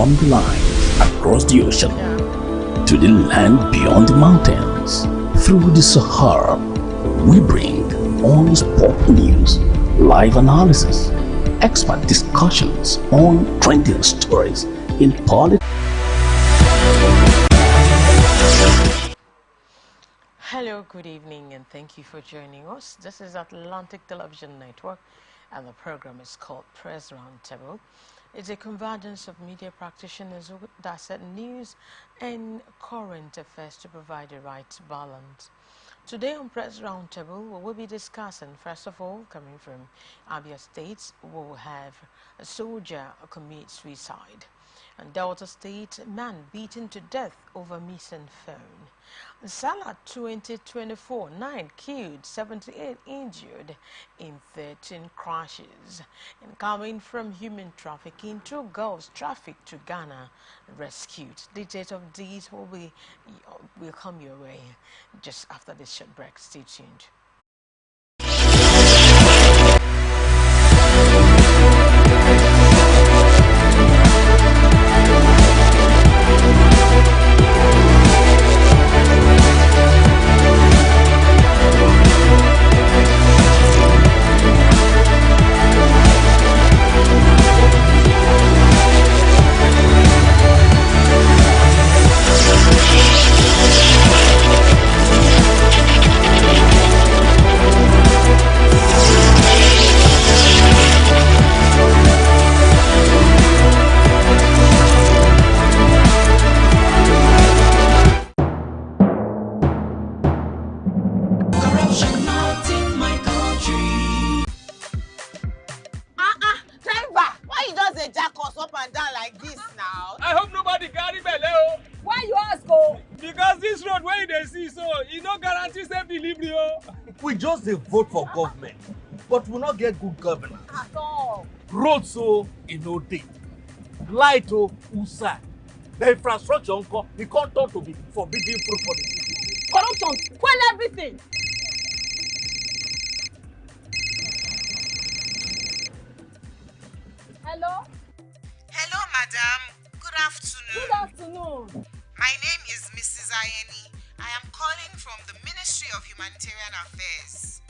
from the lines across the ocean to the land beyond the mountains, through the Sahara, we bring on-spot news, live analysis, expert discussions on trending stories in politics. Hello, good evening, and thank you for joining us. This is Atlantic Television Network, and the program is called Press Roundtable. It's a convergence of media practitioners who dissect news and current affairs to provide the right balance. Today on Press Roundtable, we will be discussing, first of all, coming from Abia State, we will have a soldier commit suicide. And Delta State, man beaten to death over missing phone. Salah 2024, 9 killed, 78 injured in 13 crashes. And coming from human trafficking, 2 girls trafficked to Ghana rescued. Details of these will come your way just after this short break. Stay tuned. We just vote for government, but we not get good governance. At all. Roads so no day. Light usa. The infrastructure it can't turn to be forbidden fruit for the city. Corruption, spoil everything. Hello? Hello, madam. Good afternoon. Good afternoon. My name is Mrs. Ayeni. I am calling from the Ministry of Humanitarian Affairs.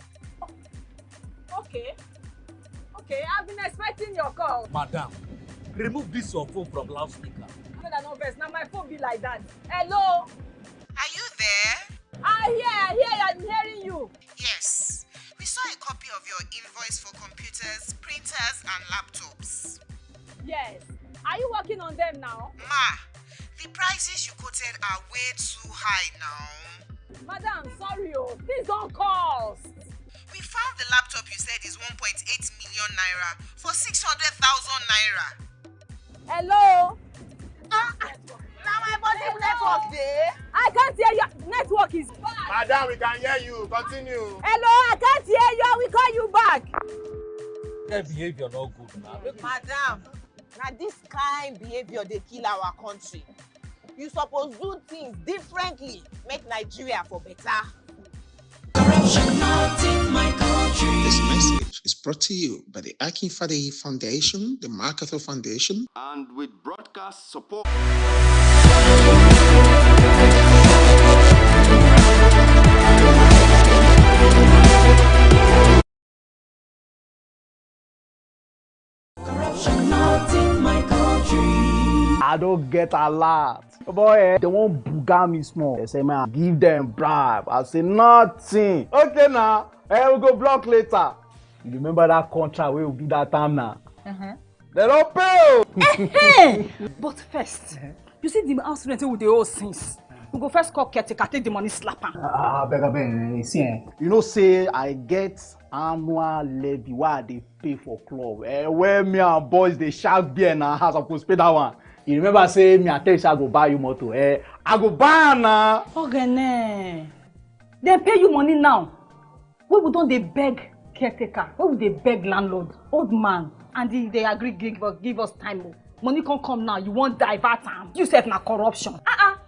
Okay. Okay, I've been expecting your call. Madam, remove this your phone from loudspeaker. Now my phone be like that. Hello? Are you there? I'm hearing you. Yes. We saw a copy of your invoice for computers, printers, and laptops. Yes. Are you working on them now? Ma, the prices you quoted are way too high now. Madam, sorry, please don't cost. We found the laptop you said is 1.8 million naira for 600,000 naira. Hello? Now my body network there. I can't hear you. Network is bad. Madam, we can hear you. Continue. Hello, I can't hear you. We call you back. That behavior not good now. Madam, now this kind behavior they kill our country. You suppose do things differently, make Nigeria for better. Corruption not in my country. This message is brought to you by the Akinfade Foundation, the Marketer Foundation, and with broadcast support. corruption not in my country. I don't get a lot. Boy, they won't booga me small. They say, man, give them bribe. I say, nothing. Okay, now, we'll go block later. You remember that contract we will do that time now? They don't pay. But first, you see the house rent with the old things. We go first call caretaker, take the money, slap him. Beg, see, you know, say I get annual levy why they pay for club. Where me and boys they shark beer in our house, I could pay that one. You remember say me and tell you I go buy you motor. I go buy now. Okay, they pay you money now. We don't they beg caretaker? Why would they beg landlord, old man, and they agree give us time? Money can't come now. You won't divert time. You said na corruption.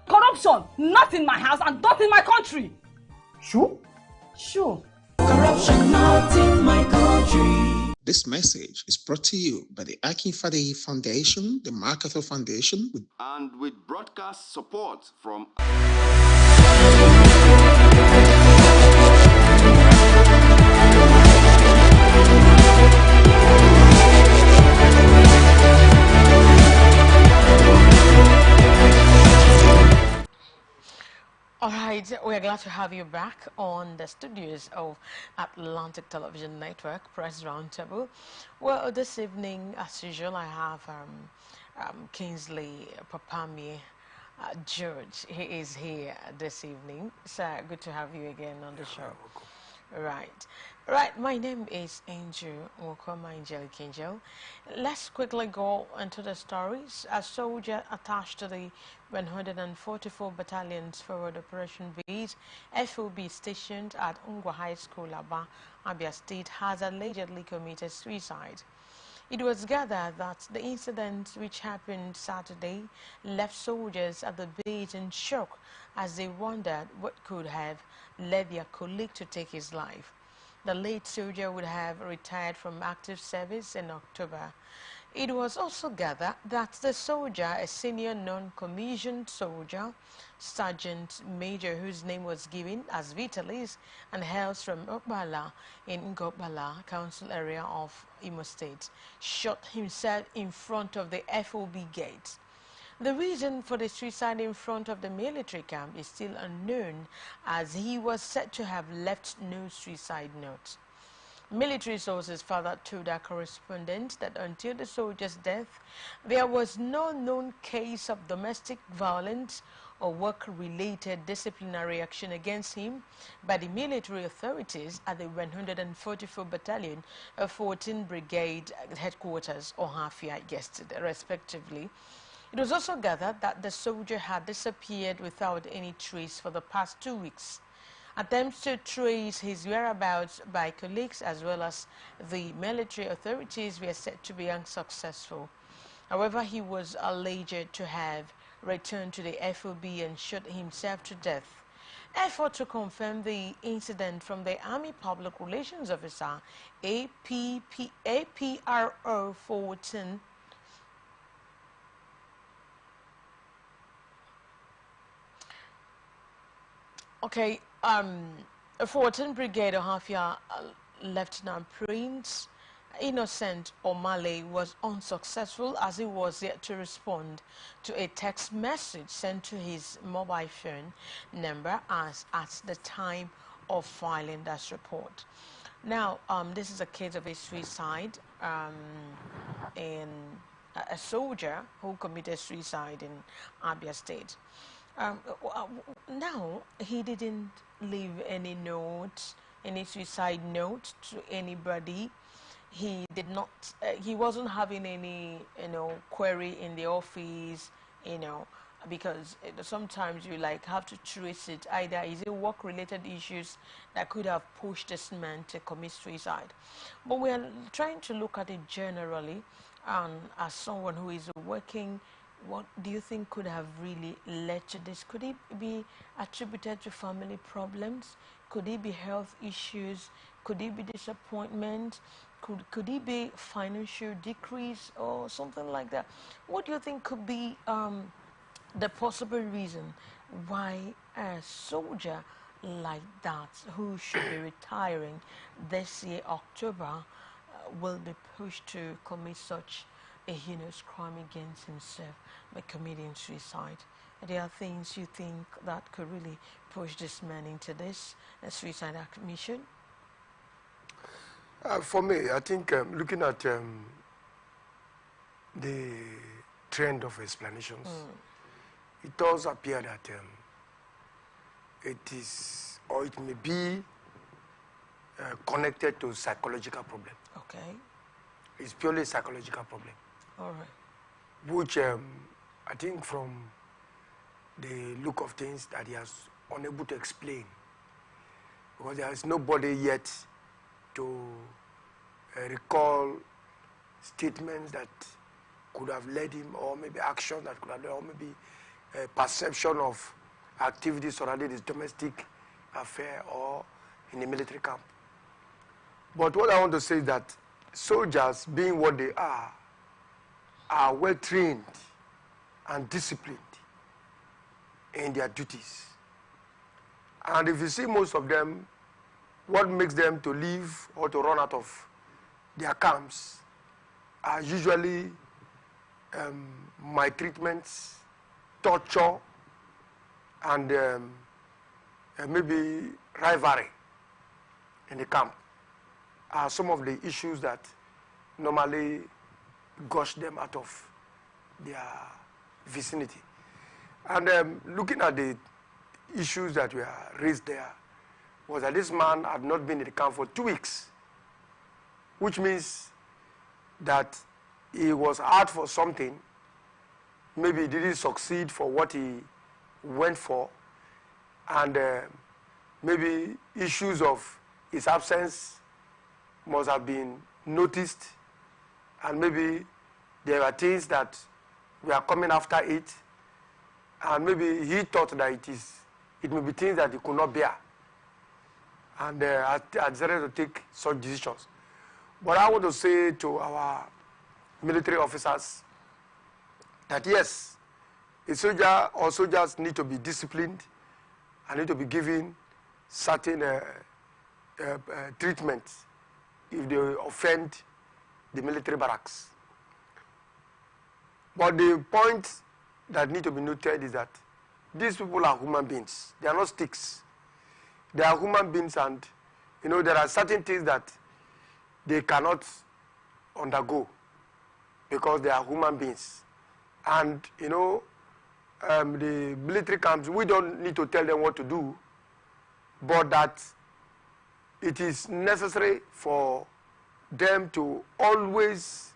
Corruption, not in my house and not in my country. Sure? Sure. Corruption not in my country. This message is brought to you by the Akinfade Foundation, the MacArthur Foundation, and with broadcast support from All right, we're glad to have you back on the studios of Atlantic Television Network Press Roundtable. Well, this evening, as usual, I have Kingsley Papami George. He is here this evening. Sir, good to have you again on the show. Right. Right, my name is Angel Wokoma Angelic Angel. Let's quickly go into the stories. A soldier attached to the 144 Battalion's Forward Operation Base, FOB, stationed at Ungwa High School, Aba, Abia State, has allegedly committed suicide. It was gathered that the incident, which happened Saturday, left soldiers at the base in shock as they wondered what could have led their colleague to take his life. The late soldier would have retired from active service in October. It was also gathered that the soldier, a senior non-commissioned soldier, Sergeant Major, whose name was given as Vitalis and hails from Okbala in Ngobala Council area of Imo State, shot himself in front of the FOB gate. The reason for the suicide in front of the military camp is still unknown, as he was said to have left no suicide note. Military sources further told our correspondent that until the soldier's death, there was no known case of domestic violence or work-related disciplinary action against him by the military authorities at the 144 Battalion of 14 Brigade headquarters or Hafia yesterday, respectively. It was also gathered that the soldier had disappeared without any trace for the past 2 weeks. Attempts to trace his whereabouts by colleagues as well as the military authorities were said to be unsuccessful. However, he was alleged to have returned to the FOB and shot himself to death. Effort to confirm the incident from the Army Public Relations Officer APRO 14 Okay, 14 Brigade Ohafia Lieutenant Prince Innocent O'Malley was unsuccessful as he was yet to respond to a text message sent to his mobile phone number as at the time of filing that report. Now, this is a case of a suicide in a soldier who committed suicide in Abia State. Now, he didn't leave any note, any suicide note to anybody. He did not, he wasn't having any, query in the office, because sometimes you have to trace it. Either is it work-related issues that could have pushed this man to commit suicide. But we are trying to look at it generally, as someone who is working. What do you think could have really led to this? Could it be attributed to family problems? Could it be health issues? Could it be disappointment? Could it be financial decrease or something like that? What do you think could be the possible reason why a soldier like that, who should be retiring this year, October, will be pushed to commit such a heinous crime against himself by committing suicide? There are things you think that could really push this man into this suicide mission? For me, I think looking at the trend of explanations, it does appear that it is, or it may be connected to psychological problem. Okay. It's purely a psychological problem. All right. Which I think from the look of things that he has unable to explain, because there is nobody yet to recall statements that could have led him, or maybe action that could have led, or maybe perception of activities surrounding his domestic affair or in the military camp. But what I want to say is that soldiers, being what they are well trained and disciplined in their duties. And if you see most of them, what makes them to leave or to run out of their camps are usually maltreatments, torture, and maybe rivalry in the camp are some of the issues that normally gush them out of their vicinity. And looking at the issues that were raised there, was that this man had not been in the camp for 2 weeks, which means that he was out for something, maybe he didn't succeed for what he went for, and maybe issues of his absence must have been noticed, and maybe there were things that were coming after it, and maybe he thought that it may be things that he could not bear, and I decided to take such decisions. But I want to say to our military officers that yes, a soldier or soldiers need to be disciplined and need to be given certain treatments if they offend the military barracks. But the point that need to be noted is that these people are human beings. They are not sticks. They are human beings, and there are certain things that they cannot undergo because they are human beings. And the military camps, we don't need to tell them what to do, but that it is necessary for them to always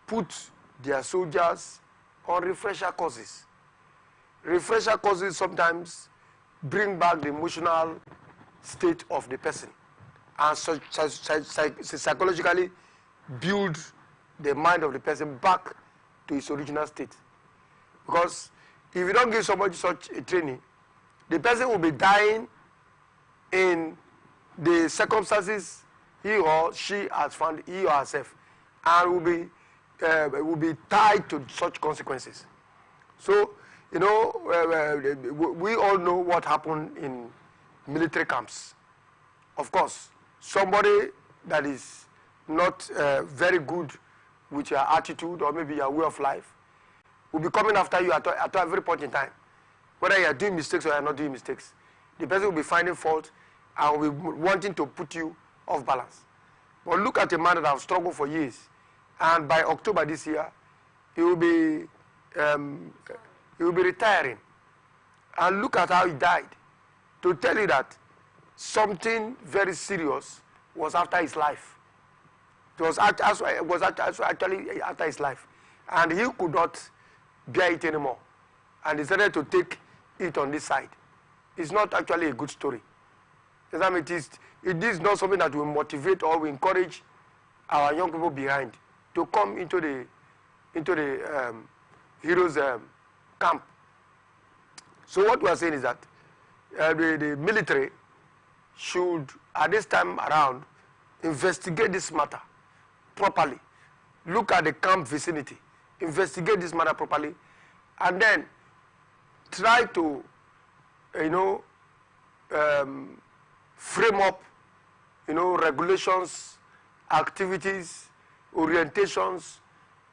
put their soldiers on refresher courses. Refresher courses sometimes bring back the emotional state of the person and psychologically build the mind of the person back to its original state. Because if you don't give somebody such a training, the person will be dying in the circumstances he or she has found, he or herself, and will be tied to such consequences. So, we all know what happened in military camps. Of course, somebody that is not very good with your attitude or maybe your way of life will be coming after you at every point in time. Whether you are doing mistakes or you are not doing mistakes, the person will be finding fault and will be wanting to put you off balance. But look at a man that has struggled for years, and by October this year, he will be retiring. And look at how he died. To tell you that something very serious was after his life. It was actually after his life, and he could not bear it anymore, and decided to take it on this side. It's not actually a good story. It is not something that will motivate or will encourage our young people behind to come into the heroes camp. So what we are saying is that the military should, at this time around, investigate this matter properly. Look at the camp vicinity, investigate this matter properly, and then try to, frame up, regulations, activities, orientations,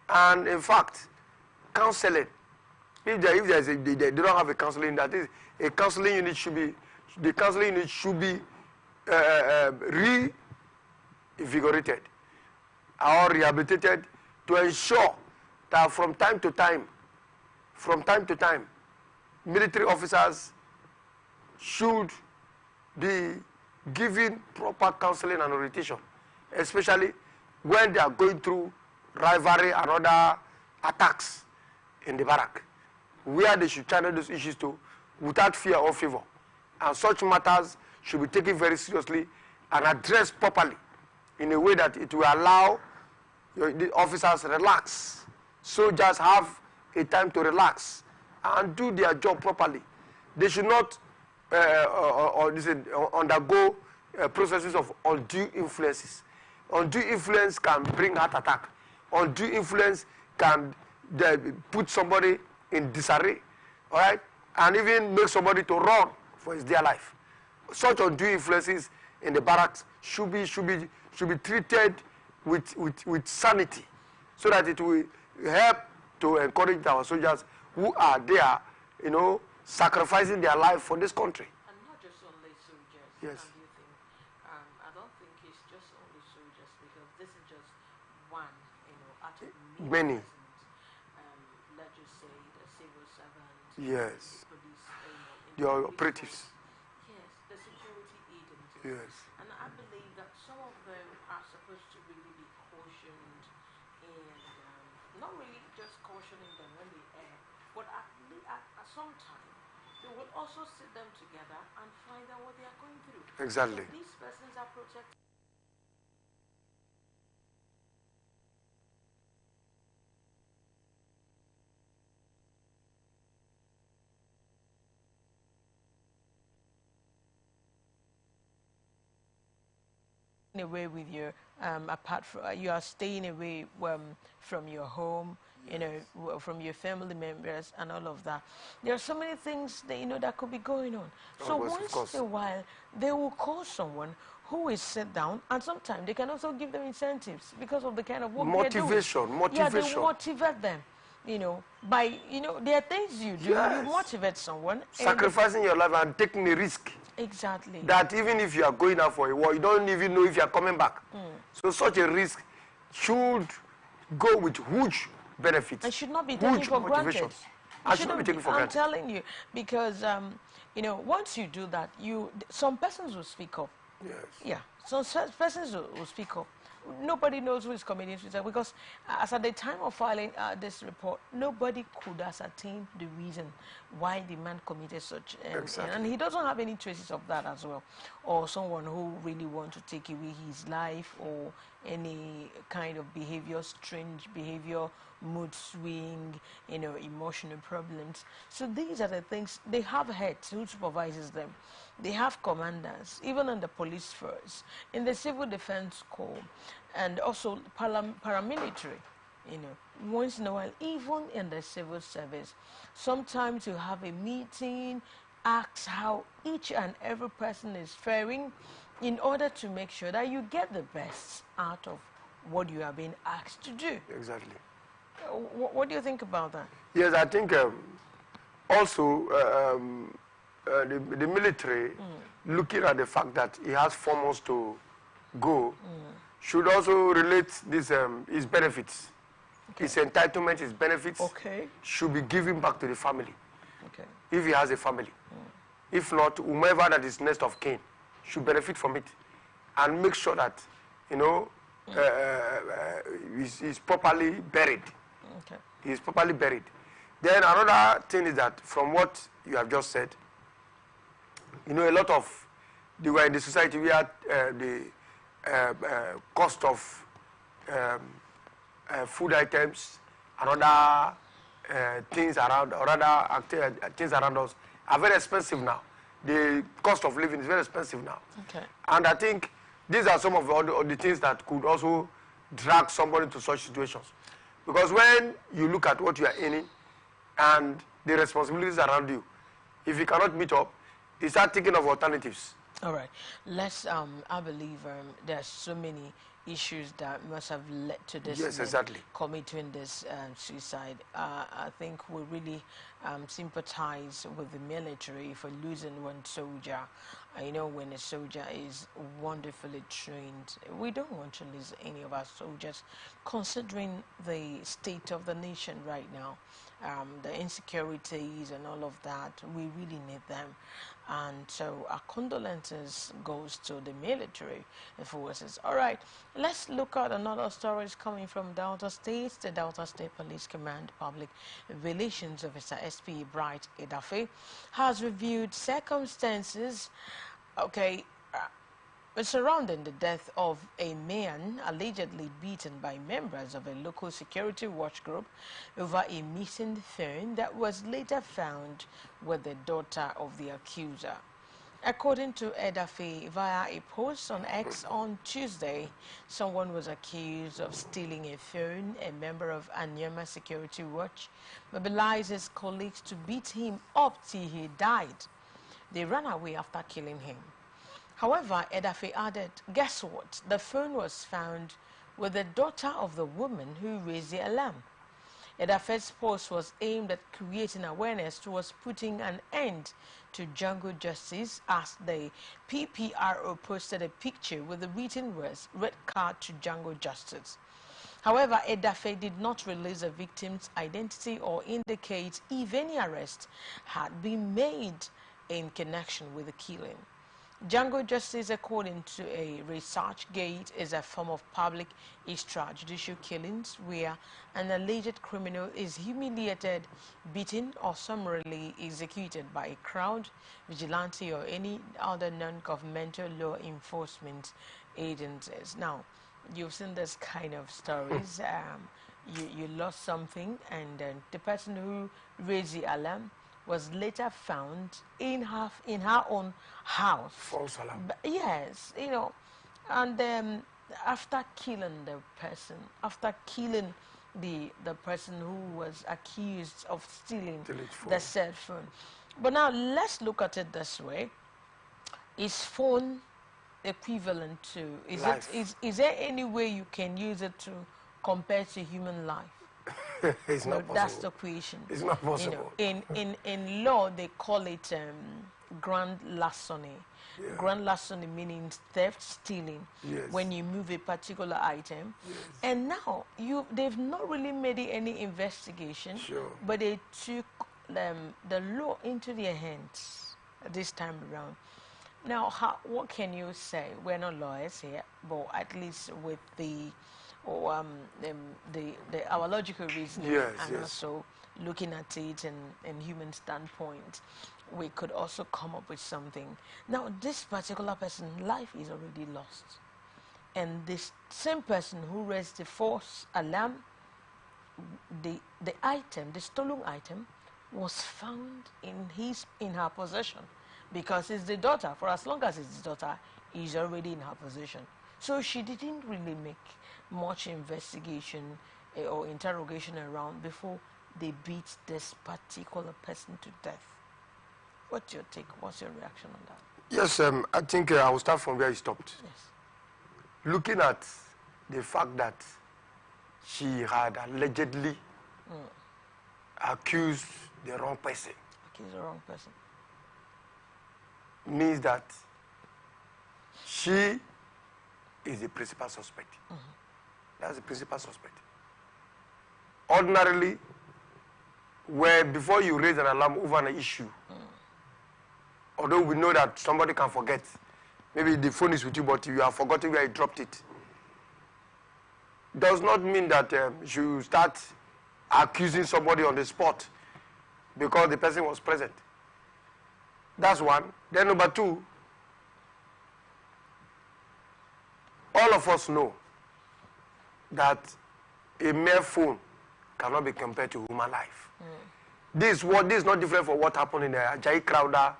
and in fact, counseling. If they don't have a counseling, that is, a counseling unit should be, the counseling unit should be reinvigorated or rehabilitated to ensure that from time to time, military officers should be given proper counseling and orientation, especially when they are going through rivalry and other attacks in the barrack, where they should channel those issues to without fear or favor. And such matters should be taken very seriously and addressed properly in a way that it will allow the officers relax. Soldiers have a time to relax and do their job properly. They should not undergo processes of undue influences. Undue influence can bring heart attack. Undue influence can put somebody in disarray, all right, and even make somebody to run for his dear life. Such undue influences in the barracks should be treated with sanity, so that it will help to encourage our soldiers who are there, you know, sacrificing their life for this country. And not just only soldiers. Yes. And you think, I don't think it's just only soldiers, because this is just one, you know, out of many. Many. Let's just say the civil servants. Yes. The police, The operatives. Yes, the security agencies. Yes. And I believe that some of them are supposed to really be cautioned, and not really just cautioning them when they err, but at some time they will also sit them together and find out what they are going through. Exactly. So these persons are protected. Away with your apart from you are staying away from your home, you know, from your family members and all of that. There are so many things that, you know, that could be going on. So once in a while they will call someone who is sit down, and sometimes they can also give them incentives because of the kind of work Motivation. Yeah, they motivate them, you know, by, you know, there are things you do. Yes. You motivate someone, Sacrificing your life and taking a risk. Exactly. That even if you are going out for a war, you don't even know if you are coming back. So such a risk should go with huge benefits. And should not be taken for granted. And should not be taken for granted. I'm telling you, because you know, once you do that, some persons will speak up. Yes. Yeah, some persons will speak up. Nobody knows who is committing suicide, because as at the time of filing this report, nobody could ascertain the reason why the man committed such. Exactly. And he doesn't have any traces of that as well, or someone who really wants to take away his life, or any kind of behavior, strange behavior, mood swing, you know, emotional problems. So these are the things. They have heads who supervises them. They have commanders, even in the police force, in the civil defense corps, and also paramilitary, you know, once in a while, even in the civil service. Sometimes you have a meeting, ask how each and every person is faring, in order to make sure that you get the best out of what you are being asked to do. Exactly. What do you think about that? Yes, I think also the military, looking at the fact that he has 4 months to go, should also relate this his benefits, his entitlement, his benefits, should be given back to the family. Okay. If he has a family. If not, whomever that is next of kin should benefit from it, and make sure that, you know, he's properly buried. Okay. He's properly buried. Then another thing is that, from what you have just said, you know, a lot of they were in the society where the cost of food items and other things around, or other things around us are very expensive now. The cost of living is very expensive now. Okay. And I think these are some of the things that could also drag somebody to such situations. Because when you look at what you are earning and the responsibilities around you, if you cannot meet up, you start thinking of alternatives. All right. Let's, I believe there's so many issues that must have led to this. Yes, exactly. Committing this suicide. I think we really sympathize with the military for losing one soldier. I know when a soldier is wonderfully trained, we don't want to lose any of our soldiers, considering the state of the nation right now, the insecurities and all of that. We really need them. And so our condolences goes to the military forces. All right, let's look at another stories coming from Delta State. The Delta State Police Command Public Relations Officer SP Bright Edafe has reviewed circumstances, surrounding the death of a man allegedly beaten by members of a local security watch group over a missing phone that was later found with the daughter of the accuser. According to Edafe, via a post on X on Tuesday, someone was accused of stealing a phone. A member of Anyama Security Watch mobilized his colleagues to beat him up till he died. They ran away after killing him. However, Edafe added, guess what? The phone was found with the daughter of the woman who raised the alarm. Edafe's post was aimed at creating awareness towards putting an end to jungle justice, as the PPRO posted a picture with the written words, red card to jungle justice. However, Edafe did not release the victim's identity or indicate if any arrest had been made in connection with the killing. Jungle justice, according to a ResearchGate, is a form of public extrajudicial killings where an alleged criminal is humiliated, beaten, or summarily executed by a crowd, vigilante, or any other non-governmental law enforcement agencies. Now, you've seen this kind of stories. You lost something, and then the person who raised the alarm was later found in her own house. False alarm. Yes, you know, and after killing the person, after killing the person who was accused of stealing the said phone. But now let's look at it this way: is phone equivalent to is there any way you can use it to compare to human life? It's not possible. That's the question. It's not possible. You know, in law, they call it grand larceny. Yeah. Grand larceny meaning theft, stealing. Yes. When you move a particular item. Yes. And now they've not really made any investigation. Sure. But they took the law into their hands this time around. Now, what can you say? We're not lawyers here, but at least with our logical reasoning, yes, and yes. also looking at it in human standpoint, we could also come up with something. Now, this particular person's life is already lost, and this same person who raised the false alarm, the stolen item, was found in her possession, because it's the daughter. For as long as it's the daughter, is already in her possession. So she didn't really make much investigation or interrogation around before they beat this particular person to death. What's your take? What's your reaction on that? Yes, I think I will start from where you stopped. Yes. Looking at the fact that she had allegedly accused the wrong person. Accused the wrong person. Means that she is the principal suspect. That's the principal suspect. Ordinarily, where before you raise an alarm over an issue, although we know that somebody can forget, maybe the phone is with you, but you have forgotten where you dropped it, does not mean that you start accusing somebody on the spot because the person was present. That's one. Then number two, all of us know that a mere phone cannot be compared to human life. This is not different from what happened in the Ajayi Crowder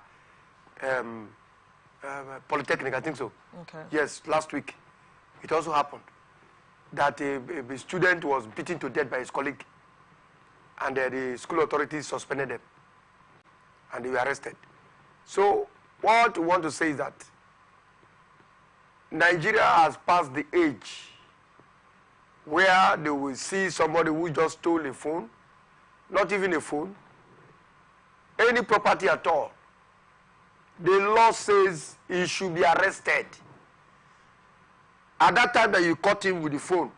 Polytechnic, I think so. Okay. Yes, last week. It also happened that a student was beaten to death by his colleague, and the school authorities suspended them, and they were arrested. So what we want to say is that Nigeria has passed the age where they will see somebody who just stole a phone, not even a phone, any property at all. The law says he should be arrested. At that time that you caught him with the phone,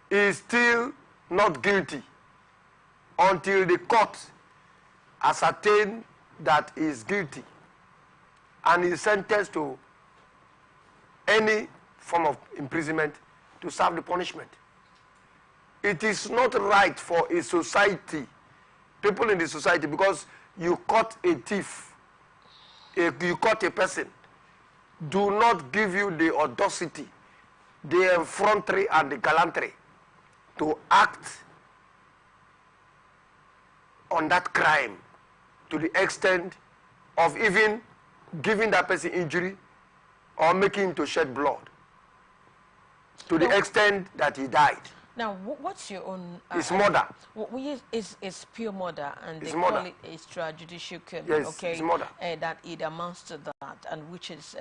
he is still not guilty until the court ascertain that he is guilty and is sentenced to any form of imprisonment to serve the punishment. It is not right for a society, people in the society, because you caught a thief, you caught a person, do not give you the audacity, the effrontery and the gallantry to act on that crime to the extent of even giving that person injury or making him to shed blood to the extent that he died. Now, what's your own? It's murder. It's pure murder, and It's they murder. call it extrajudicial killing. Yes, okay, it's murder. That it amounts to that, and which is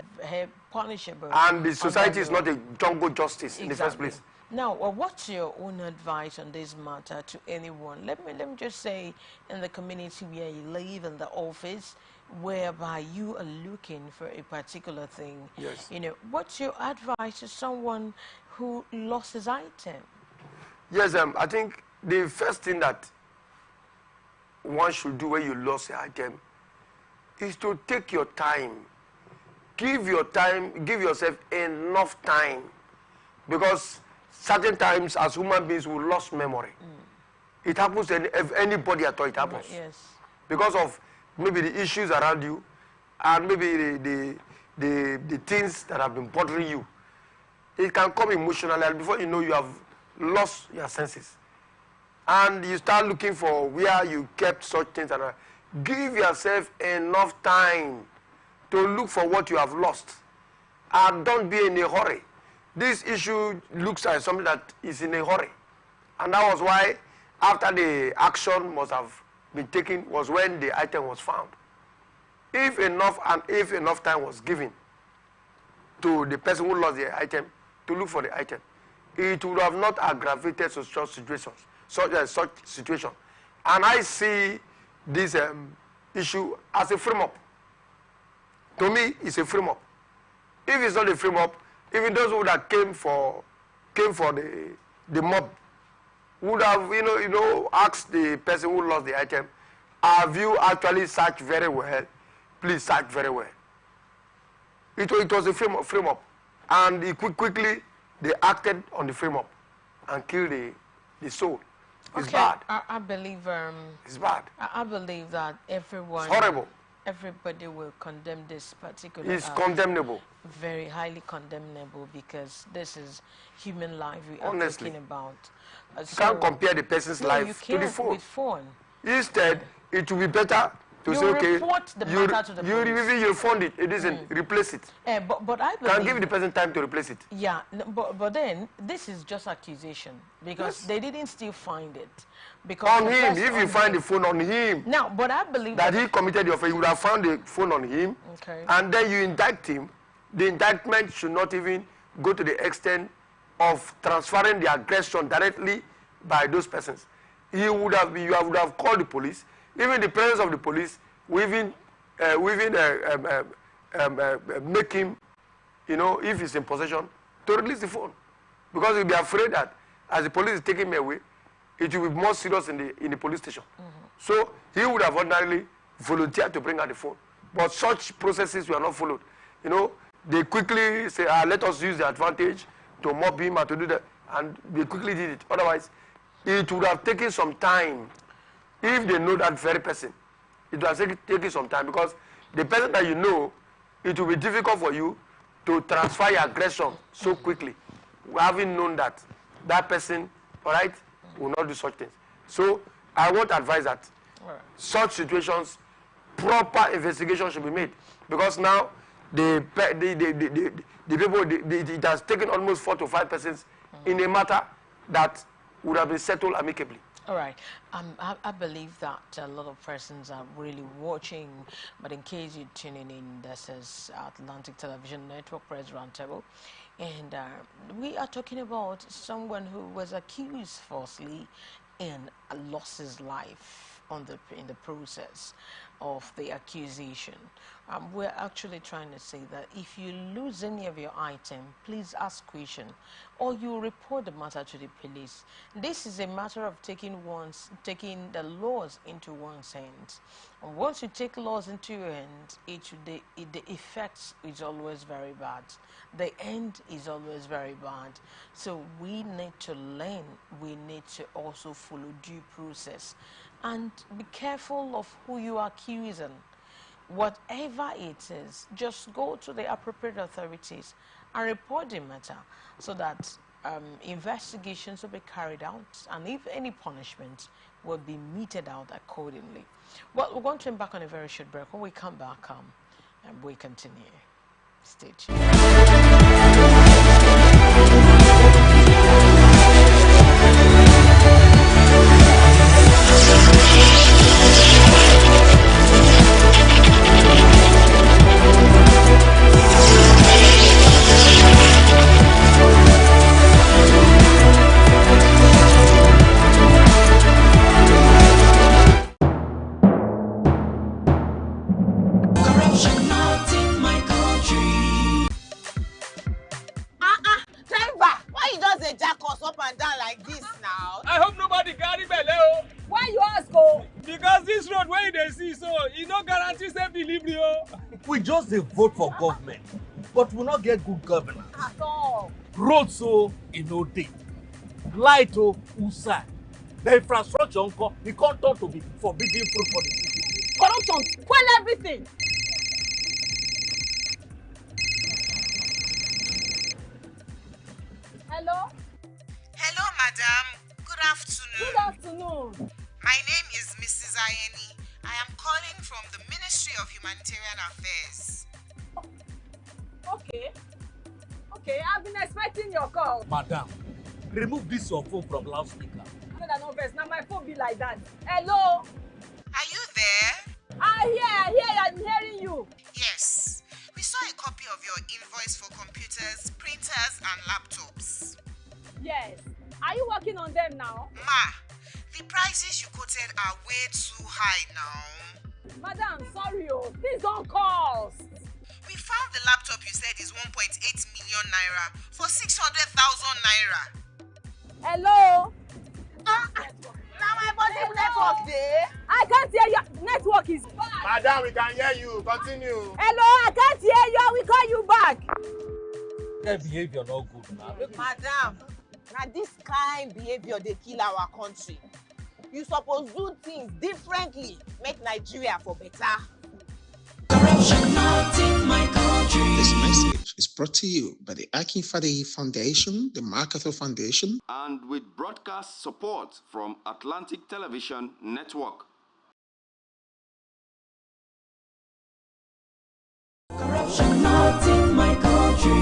punishable. And the society is under not a jungle justice in the first place. Now, what's your own advice on this matter to anyone? Let me just say, in the community where you live, in the office, whereby you are looking for a particular thing. Yes. You know, what's your advice to someone who lost his item? Yes, I think the first thing that one should do when you lost an item is to take your time. Give yourself enough time, because certain times as human beings we lost memory. It happens to anybody at all, it happens. Yes. Because of maybe the issues around you and maybe the things that have been bothering you. It can come emotionally, and before you know, you have lost your senses. And you start looking for where you kept such things. And give yourself enough time to look for what you have lost. And don't be in a hurry. This issue looks like something that is in a hurry. And that was why, after the action must have been taken, was when the item was found. If enough time was given to the person who lost the item to look for the item, it would have not aggravated such situations, such situation. And I see this issue as a frame-up. To me, it's a frame-up. If it's not a frame-up, even those who that came for the mob would have asked the person who lost the item, have you actually searched very well? Please search very well. It was a frame-up, and quickly they acted on the frame-up and killed the soul. It's bad. I believe it's bad. I believe that everyone, it's horrible. Everybody will condemn this particular. It's condemnable. Very highly condemnable, because this is human life we are Honestly, talking about. You can't compare the person's life to the phone. With phone. Instead, it will be better to say, okay, you found it, it isn't, replace it. But I believe, can give the person time to replace it. Yeah, but then this is just accusation, because they didn't still find it. Because on him, if you find the phone on him, now, but I believe that he committed the offense, you would have found the phone on him, and then you indict him. The indictment should not even go to the extent of transferring the aggression directly by those persons. You would have called the police. Even the presence of the police will even make him, if he's in possession, to release the phone, because he'll be afraid that as the police is taking him away, it will be more serious in the police station. So he would have ordinarily volunteered to bring out the phone, but such processes were not followed. They quickly say, let us use the advantage to mob him and to do that, and they quickly did it. Otherwise, it would have taken some time. If they know that very person, it will have taken some time, because the person that you know, it will be difficult for you to transfer your aggression so quickly, having known that that person, all right, will not do such things. So I want to advise that such situations, proper investigation should be made, because now the people, it has taken almost 4 to 5 persons in a matter that would have been settled amicably. All right. I believe that a lot of persons are really watching, but in case you're tuning in, this is Atlantic Television Network Press Roundtable, and we are talking about someone who was accused falsely and lost his life in the process of the accusation. We're actually trying to say that if you lose any of your item, please ask question, or you report the matter to the police. This is a matter of taking the laws into one's hands. And once you take laws into your hands, the effects is always very bad. The end is always very bad. So we need to learn. We need to also follow due process, and be careful of who you are accusing. Whatever it is, just go to the appropriate authorities and report the matter, so that investigations will be carried out, and if any punishment will be meted out accordingly. Well, we're going to embark on a very short break. When we come back, and we continue. Stay tuned. Driver, why you just dey jack us up and down like this now? I hope nobody carry belle o. Why you ask o? Because this road wey you dey see so, e no guarantee safe delivery o. We just dey vote for government, but we no get good governance. At all. Road so e no dey. Light o usai. The infrastructure nko, e come turn to be forbidden fruit for the city. Corruption spoil everything. Hello? Hello, madam. Good afternoon. Good afternoon. My name is Mrs. Ayeni. I am calling from the Ministry of Humanitarian Affairs. Okay. Okay, I've been expecting your call. Madam, remove this your phone from loudspeaker. No vex, now my phone be like that. Hello? Are you there? I hear, I'm hearing you. Yes. We saw a copy of your invoice for computers, printers, and laptops. Yes. Are you working on them now? Ma, the prices you quoted are way too high now. Madam, sorry, please don't call. We found the laptop you said is 1.8 million naira for 600,000 naira. Hello? Now my body network there. I can't hear you. Network is bad. Madam, we can hear you. Continue. Hello, I can't hear you. I will call you back. Their behavior no good now. Madam, now this kind behavior they kill our country. You suppose do things differently, make Nigeria for better. Corruption not in my country. This message is brought to you by the Akinfade Foundation, the MacArthur Foundation, and with broadcast support from Atlantic Television Network. Corruption not in my country.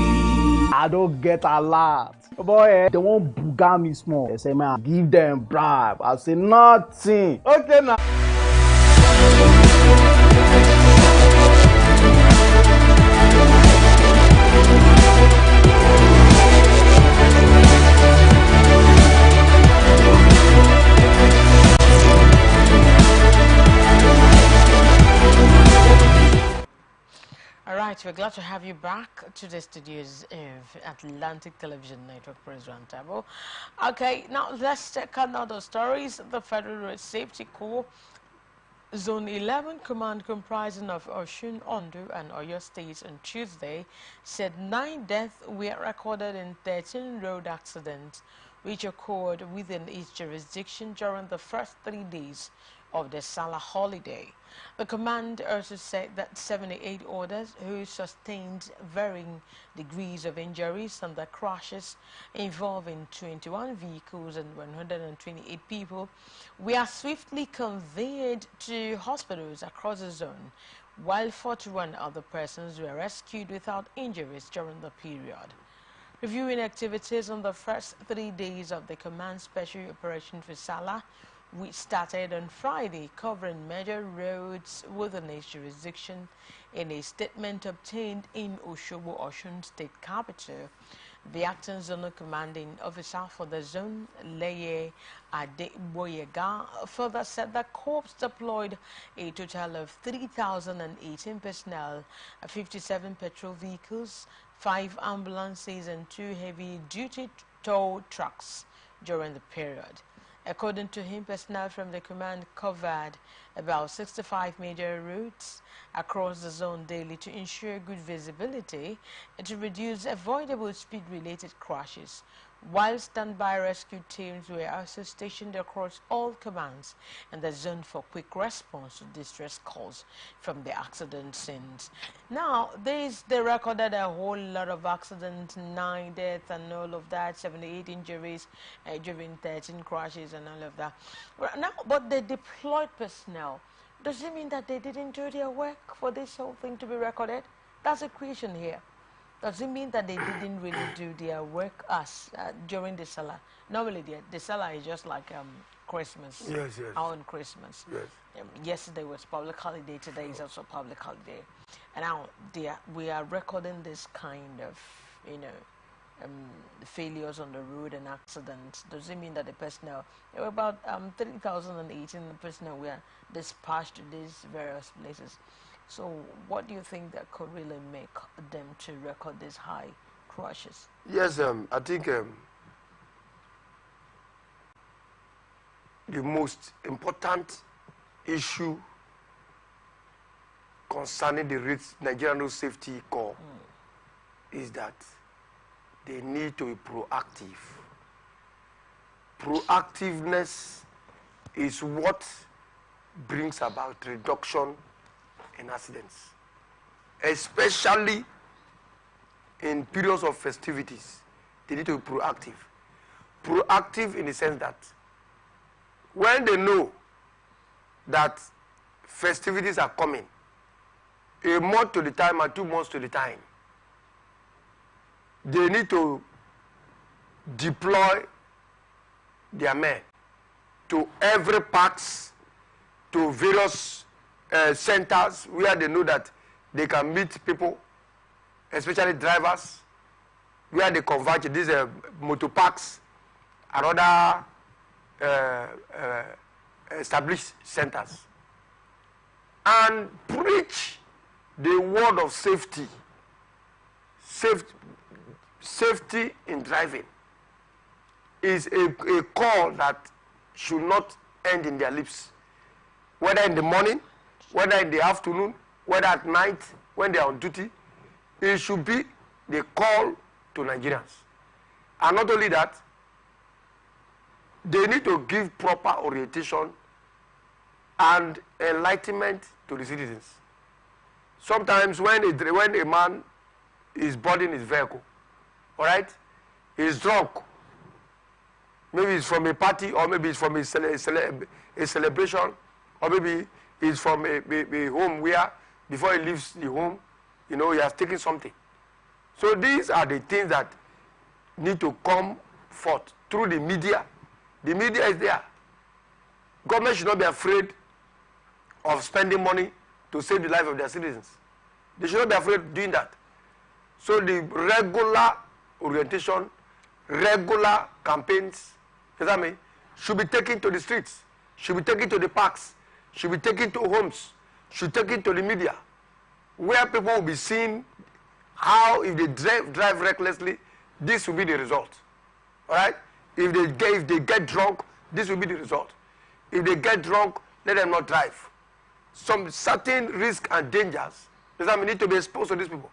I don't get a lot. Boy, they won't buga me small. They say, man, give them bribe. I say, nothing. Okay, now. All right, we're glad to have you back to the studios of Atlantic Television Network Press Roundtable. Okay, now let's check out other stories. The Federal Road Safety Corps Zone 11 Command, comprising of Osun, Ondo, and Oyo states on Tuesday, said 9 deaths were recorded in 13 road accidents which occurred within its jurisdiction during the first 3 days of the Salah holiday. The command also said that 78 others who sustained varying degrees of injuries from the crashes involving 21 vehicles and 128 people were swiftly conveyed to hospitals across the zone, while 41 other persons were rescued without injuries during the period. Reviewing activities on the first 3 days of the command special operation for Salah, which started on Friday, covering major roads within its jurisdiction. In a statement obtained in Osogbo, Osun State Capital, the acting zonal commanding officer for the zone, Leye Adeboyega, further said the corps deployed a total of 3,018 personnel, 57 patrol vehicles, 5 ambulances, and 2 heavy-duty tow trucks during the period. According to him, personnel from the command covered about 65 major routes across the zone daily to ensure good visibility and to reduce avoidable speed-related crashes, while standby rescue teams were also stationed across all commands in the zone for quick response to distress calls from the accident scenes. Now, they recorded a whole lot of accidents, 9 deaths and all of that, 78 injuries during 13 crashes and all of that. Now, but they deployed personnel. Does it mean that they didn't do their work for this whole thing to be recorded? That's a question here. Does it mean that they didn't really do their work as during the Salah? Normally, the Salah is just like Christmas. Yes, yes. On Christmas. Yes. Yesterday was public holiday. Today is also public holiday. And now we are recording this kind of, failures on the road and accidents. Does it mean that the personnel, there were about 3,018 personnel were dispatched to these various places? So what do you think that could really make them to record these high crashes? Yes, I think the most important issue concerning the Nigerian Road Safety Corps is that they need to be proactive. Proactiveness is what brings about reduction in accidents, especially in periods of festivities. They need to be proactive. Proactive in the sense that when they know that festivities are coming, a month to the time and 2 months to the time, they need to deploy their men to every parks, to various centers where they know that they can meet people, especially drivers, where they converge these motor parks and other established centers, and preach the word of safety. Safety in driving is a call that should not end in their lips, whether in the morning, whether in the afternoon, whether at night when they are on duty. It should be the call to Nigerians. And not only that, they need to give proper orientation and enlightenment to the citizens. Sometimes when a man is boarding his vehicle, all right, he's drunk, maybe it's from a party, or maybe it's from a celebration, or maybe it's from a home where before he leaves the home, he has taken something. So these are the things that need to come forth through the media. The media is there. Government should not be afraid of spending money to save the life of their citizens. They should not be afraid of doing that. So the regular orientation, regular campaigns, should be taken to the streets, should be taken to the parks, should be taken to homes, should be taken to the media, where people will be seeing how if they drive recklessly, this will be the result. All right? If they get drunk, this will be the result. If they get drunk, let them not drive. Some certain risks and dangers, need to be exposed to these people.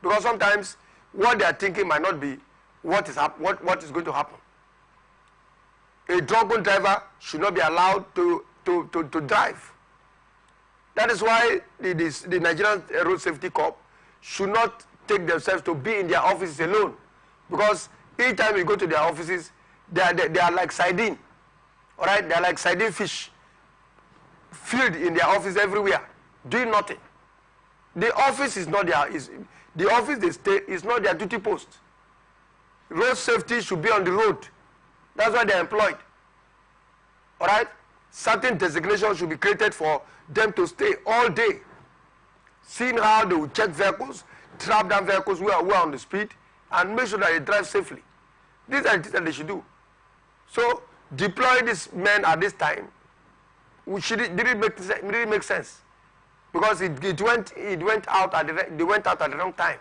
Because sometimes what they are thinking might not be what is going to happen. A drunken driver should not be allowed to drive. That is why the Nigerian Road Safety Corps should not take themselves to be in their offices alone. Because each time you go to their offices, they are like sardine. All right? They are like sardine fish filled in their office everywhere, doing nothing. The office is not the office they stay is not their duty post. Road safety should be on the road. That's why they are employed. All right? Certain designations should be created for them to stay all day, seeing how they will check vehicles, trap down vehicles who are on the speed, and make sure that they drive safely. These are the things that they should do. So deploying these men at this time didn't make sense, because they went out at the wrong time.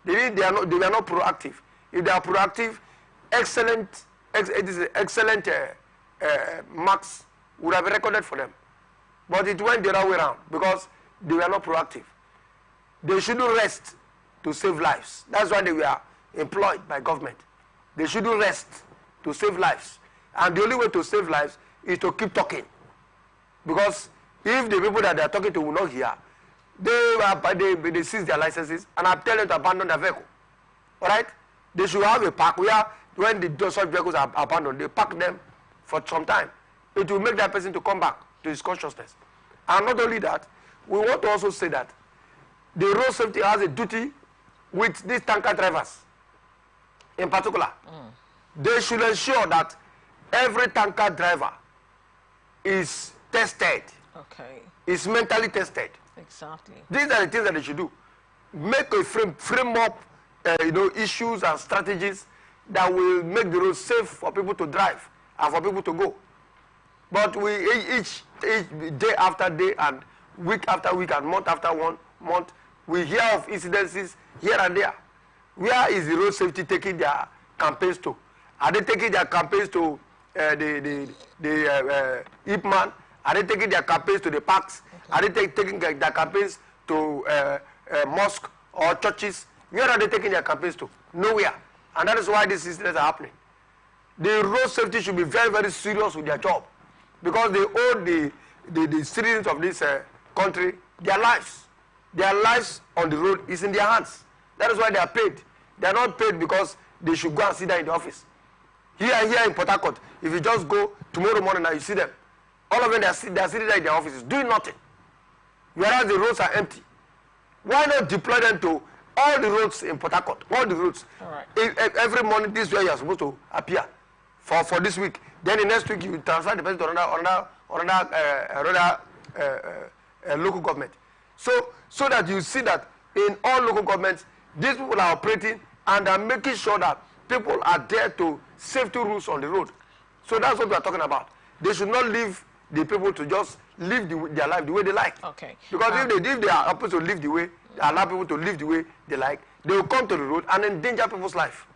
They were not proactive. If they are proactive, excellent marks would have been recorded for them. But it went the other way around because they were not proactive. They shouldn't rest to save lives. That's why they were employed by government. They shouldn't rest to save lives. And the only way to save lives is to keep talking. Because if the people that they are talking to will not hear, they seize their licenses and I tell them to abandon their vehicle. Alright? They should have a park where when such vehicles are abandoned, they park them for some time. It will make that person to come back to his consciousness. And not only that, we want to also say that the road safety has a duty with these tanker drivers in particular. They should ensure that every tanker driver is tested, is mentally tested. Exactly. These are the things that they should do. Make a frame up issues and strategies that will make the road safe for people to drive and for people to go. But we each day after day and week after week and month after month, we hear of incidences here and there. Where is the road safety taking their campaigns to? Are they taking their campaigns to the Ipman? Are they taking their campaigns to the parks? Are they taking their campaigns to mosques or churches? Where are they taking their campaigns to? Nowhere. And that is why these incidents are happening. The road safety should be very, very serious with their job because they owe the citizens of this country their lives. Their lives on the road is in their hands. That is why they are paid. They are not paid because they should go and sit there in the office. Here in Port Harcourt, if you just go tomorrow morning and you see them, all of them they are sitting there in their offices doing nothing. Whereas the roads are empty. Why not deploy them to all the roads in Port Harcourt? All the roads. All right. Every morning, this is where you are supposed to appear for this week. Then the next week you transfer the person to another local government. So that you see that in all local governments, these people are operating and are making sure that people are there to safety rules on the road. So that's what we are talking about. They should not leave the people to just live their life the way they like. Okay. Because if they are supposed to live the way, allow people to live the way they like, they will come to the road and endanger people's life.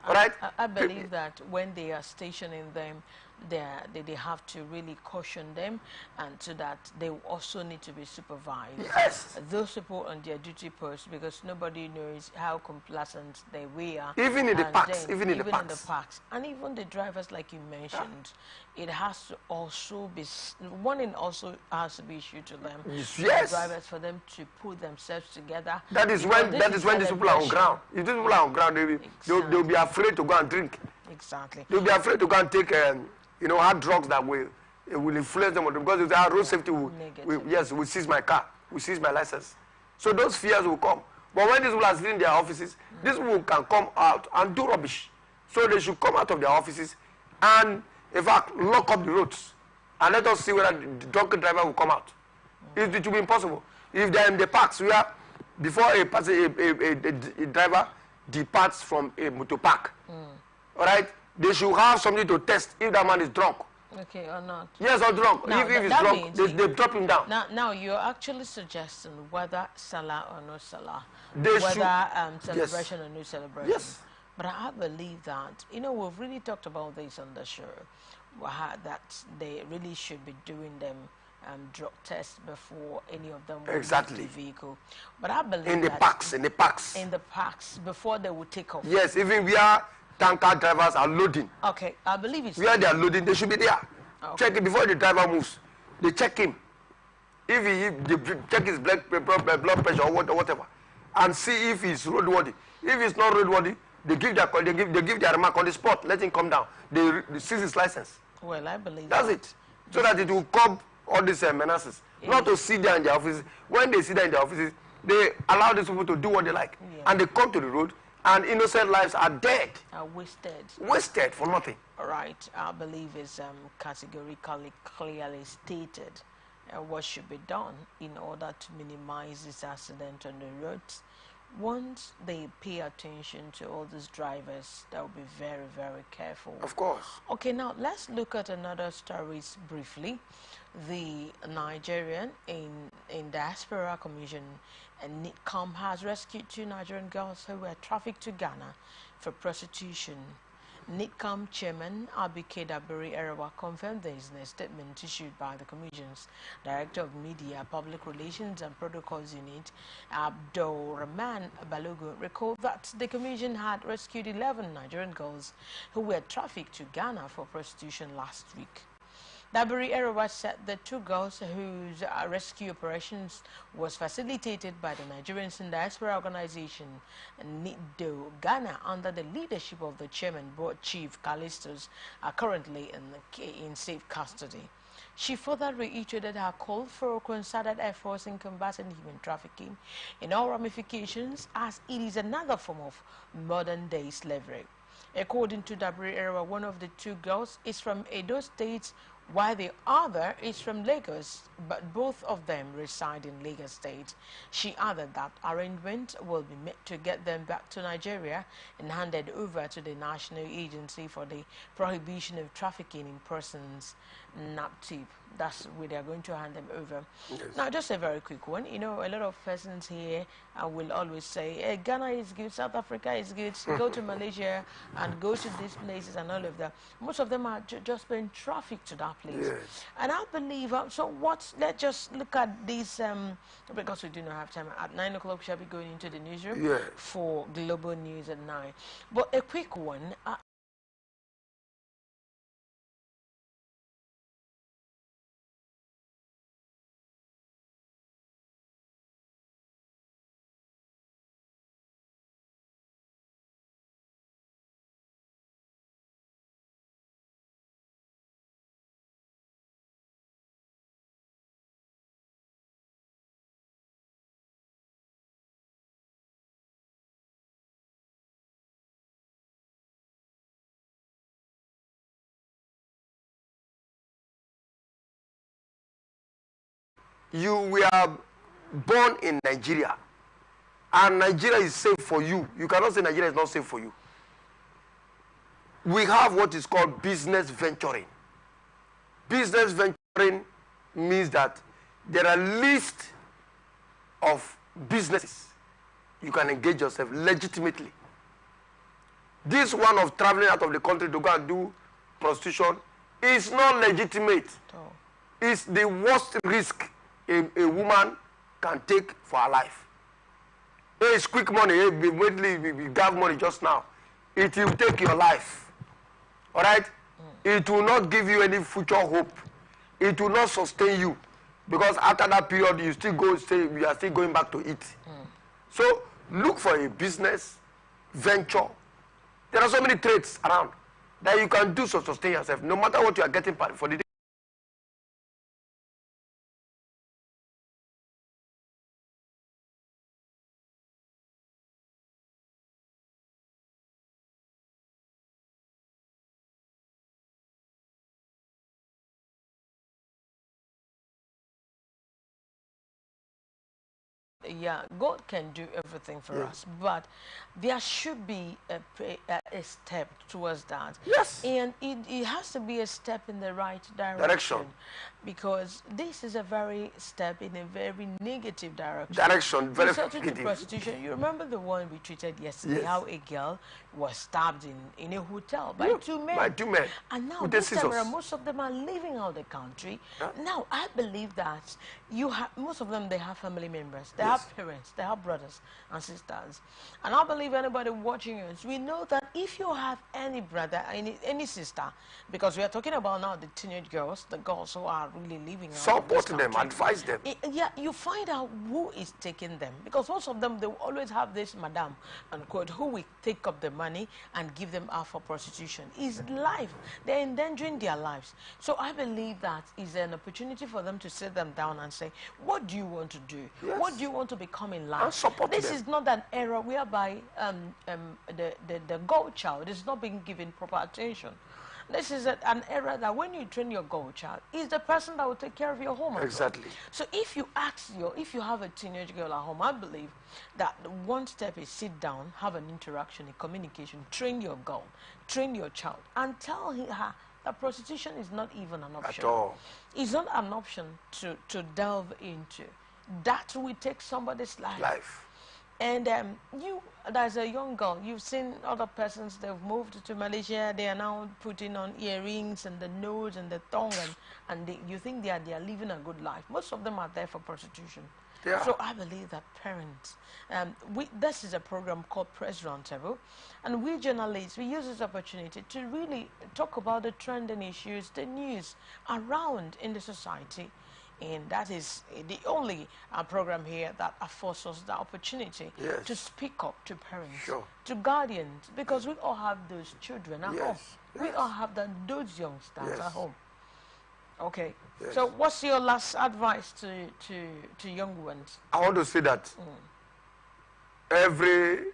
All right? I believe that when they are stationing them, they have to really caution them, and so that they also need to be supervised. Yes. Those people on their duty post, because nobody knows how complacent they were. Even in the parks. Even in the parks. And even the drivers, like you mentioned, it has to also be, warning also has to be issued to them. Yes. The drivers, for them to put themselves together. That is when these people are on ground. If these people are on ground, they'll be afraid to go and drink. Exactly. They'll be afraid to go and take hard drugs that will influence them, because our road safety will seize my car, will seize my license. So those fears will come. But when these people are sitting in their offices, these people can come out and do rubbish. So they should come out of their offices and, in fact, lock up the roads and let us see whether the drunken driver will come out. It will be impossible. If they are in the parks where before a driver departs from a motor park, all right, they should have something to test if that man is drunk. Okay, or not. Yes, or drunk. Now, if he's drunk, they drop him down. Now you're actually suggesting whether Salah or no Salah, They whether celebration or no celebration. Yes. But I believe that, we've really talked about this on the show, that they really should be doing them drug tests before any of them will leave the vehicle. But I believe in the parks, before they will take off. Yes, even where tanker drivers are loading. Okay, I believe it's where they are loading, they should be there. Okay. Check it before the driver moves. They check him. If they check his blood pressure or whatever, and see if he's roadworthy. If he's not roadworthy, they give their remark on the spot. Let him come down. They seize his license. Well, I believe that's it. So that it will curb all these menaces. Not to sit there in their offices. When they sit there in their offices, they allow these people to do what they like, and they come to the road, and innocent lives are dead. Are wasted. Wasted for nothing. All right. I believe it's categorically clearly stated what should be done in order to minimize this accident on the roads. Once they pay attention to all these drivers, they'll be very, very careful. Of course. Okay, now let's look at another stories briefly. The Nigerian in Diaspora Commission and NITCOM has rescued 2 Nigerian girls who were trafficked to Ghana for prostitution. NITCAM chairman Abike Dabiri-Erewa confirmed this in a statement issued by the Commission's Director of Media, Public Relations and Protocols Unit, Abdul Rahman Balogun, recalled that the Commission had rescued 11 Nigerian girls who were trafficked to Ghana for prostitution last week. Dabiri-Erewa said the two girls whose rescue operations was facilitated by the Nigerians in Diaspora Organization NIDO Ghana under the leadership of the chairman, Board Chief Callistos, are currently in safe custody. She further reiterated her call for concerted efforts in combating human trafficking in all ramifications, as it is another form of modern-day slavery. According to Dabiri-Erewa, one of the two girls is from Edo State, while the other is from Lagos, but both of them reside in Lagos State. She added that arrangement will be made to get them back to Nigeria and handed over to the National Agency for the Prohibition of Trafficking in Persons, NAPTIP. That's where they're going to hand them over. Yes. Now, just a very quick one. You know, a lot of persons here will always say, hey, Ghana is good, South Africa is good, go to Malaysia and go to these places and all of that. Most of them are just being trafficked to that place. Yes. And I believe, let's just look at these, because we do not have time. At 9 o'clock, we shall be going into the newsroom for Global News at 9. But a quick one. You were born in Nigeria, and Nigeria is safe for you. You cannot say Nigeria is not safe for you. We have what is called business venturing. Business venturing means that there are lists of businesses you can engage yourself legitimately. This one of traveling out of the country to go and do prostitution is not legitimate. Oh. It's the worst risk a woman can take for her life. It's quick money. We got money just now. It will take your life. All right? It will not give you any future hope. It will not sustain you, because after that period, you are still going back to it. So look for a business venture. There are so many trades around that you can do to sustain yourself, no matter what you are getting for the day. Yeah, God can do everything for us, but there should be a step towards that. Yes. And it has to be a step in the right direction. Because this is a very step in a very negative direction. Very negative. To prostitution. You remember the one we treated yesterday, how a girl was stabbed in a hotel by two men. And now this time around, most of them are leaving out the country. Now, I believe that most of them, they have family members. They have parents, they have brothers and sisters. And I believe anybody watching us, we know that if you have any brother, any sister, because we are talking about now the teenage girls, the girls who are really living out support them, advise them. You find out who is taking them, because most of them, they will always have this madam, unquote, who will take up the money and give them out for prostitution. It's life. They're endangering their lives. So I believe that is an opportunity for them to sit them down and say, what do you want to do? What do you want to become in life? This is not an era whereby the girl child is not being given proper attention. This is an era that when you train your girl child, is the person that will take care of your home. Exactly. So if you if you have a teenage girl at home, I believe that one step is sit down, have an interaction, a communication, train your girl, train your child, and tell her that prostitution is not even an option. At all. It's not an option to delve into. That will take somebody's life. And there's a young girl, you've seen other persons, they've moved to Malaysia, they are now putting on earrings and the nose and the tongue, and you think they are living a good life. Most of them are there for prostitution. Yeah. So I believe that parents, this is a program called Press Roundtable, and we journalists, we use this opportunity to really talk about the trending issues, the news around in the society. And that is the only program here that affords us the opportunity Yes. to speak up to parents, Sure. to guardians, because we all have those children at home. Yes. We all have those youngsters Yes. at home. Okay. Yes. So what's your last advice to young ones? I want to say that every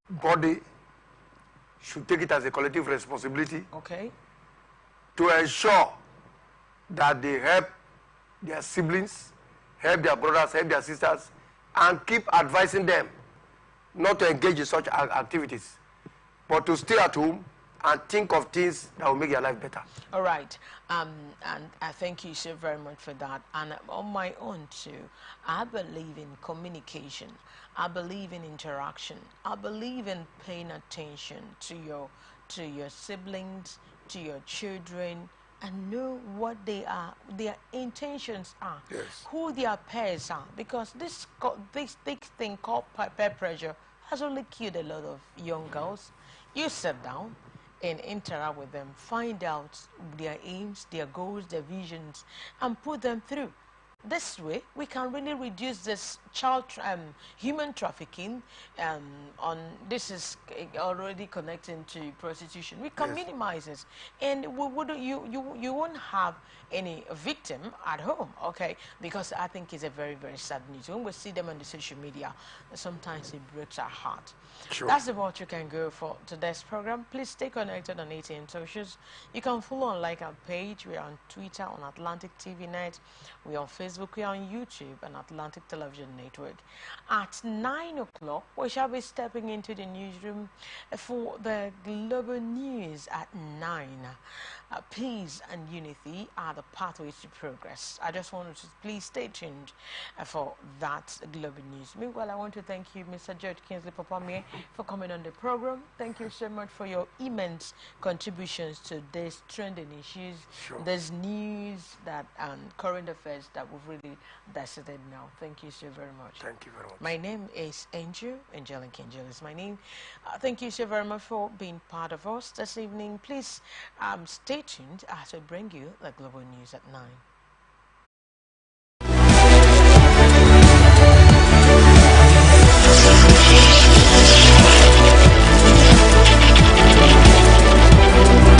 body should take it as a collective responsibility Okay. to ensure that they help their siblings, help their brothers, help their sisters, and keep advising them not to engage in such activities, but to stay at home and think of things that will make their life better. All right. And I thank you so very much for that. And on my own too, I believe in communication. I believe in interaction. I believe in paying attention to your siblings, to your children, and know what their intentions are, Yes. who their peers are, because this thing called peer pressure has only killed a lot of young girls. You sit down and interact with them, find out their aims, their goals, their visions, and put them through. This way, we can really reduce this human trafficking. This is already connecting to prostitution. We can minimize this, and you won't have any victim at home. Okay, because I think it's a very, very sad news when we see them on the social media. Sometimes it breaks our heart. Sure. That's about you can go for today's program. Please stay connected on ATN Socials. You can follow and like our page. We're on Twitter on Atlantic TV Net. We're on Facebook. We're on YouTube and Atlantic Television Network. At 9 o'clock, we shall be stepping into the newsroom for the global news at 9. Peace and unity are the pathways to progress. I just wanted to please stay tuned for that global news. Meanwhile, I want to thank you, Mr. George Kingsley Papamie, for coming on the program. Thank you so much for your immense contributions to these trending issues, these news that current affairs that we've really dissected now. Thank you so very much. Thank you very much. My name is Angelica Angel is my name. Thank you so very much for being part of us this evening. Please stay tuned as we bring you the global news at 9.